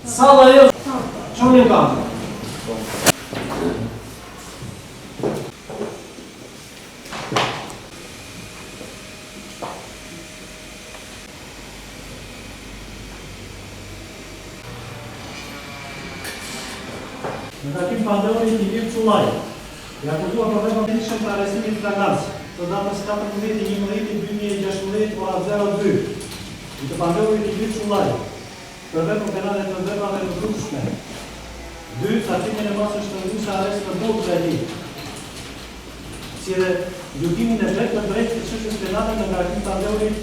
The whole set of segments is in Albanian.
Sala jo, qëmë një kam? Në takim pandeonit i vip Qullaj, i akuzuar problema të nishëm të arrestimit flagrans, të datës 14.11.2016 ora 02, i të pandeonit i vip Qullaj, për vepër penale të veprave të brutshme. 2. Sartimin e masës shëndetësore arrest në botë të tij. Si edhe gjykimin e drejtë të çështjes penale në takim pandeonit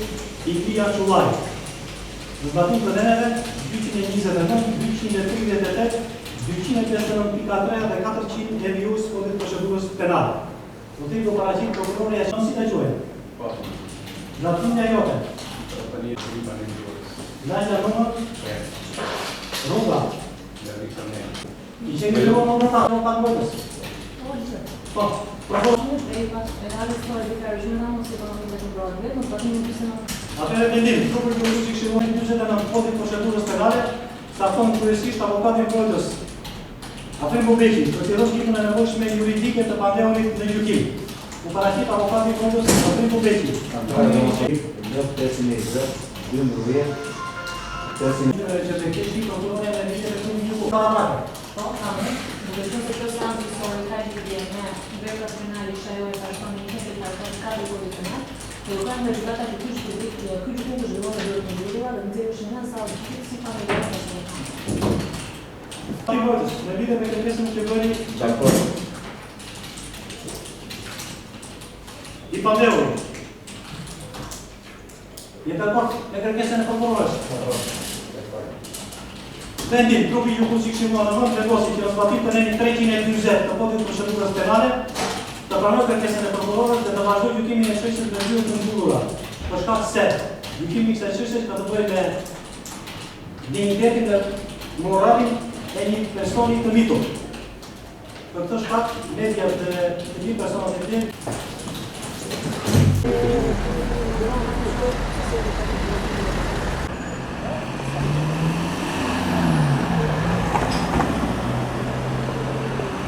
i vip Qullaj. Në zbatim të dheneve 229, 238, 259.3 dhe 400 e vjus kodit procedurës penale. Motivi do paraqit prokurori e si të gjuhë? Po. Zbatimi jote. Lajja numër? Rruga. I qeni rruga më ta, në pak votës. Po. Atëherë vendim, trupin politik shërbimin 49 kodit procedurës penale, stafton kryesisht avokatin Projtës. Afrim Bubeki, për të dhënë shkipën e nevojshme juridike të pandeonit në gjykim. U paraqit avokati Projtës Afrim Bubeki. Blok 520, 12, 520. Që të kesh një prokurore në vite të shumë gjyku. Paramaka. Po, kamë, duke qenë se kjo seancë historike lidhje me veprat penale ajo e parashon një hetë të kadrit penal, do kanë rezultata të këtij publik, ky gjykim zhvillohet në ndërtuar dhe nxjerrëshin në sallë si familjarë. Në lidhje me kërkesën që bëri i pandeonit. Je dakord me kërkesën e prokurorës? Vendim, trupi gjykimit shikshimor në vend vendosi që në zbatim të neni 340 të kodit procedurës penale të pranoj kërkesën e prokurorës dhe të vazhdoj gjykimin e çështjes me zyrë të mbyllura. Për shkak se gjykimi i kësaj çështje ka të bëjë me dignitetin dhe moralin e një personi të mitur. Për këtë shkak, media dhe të gjithë personat e tjerë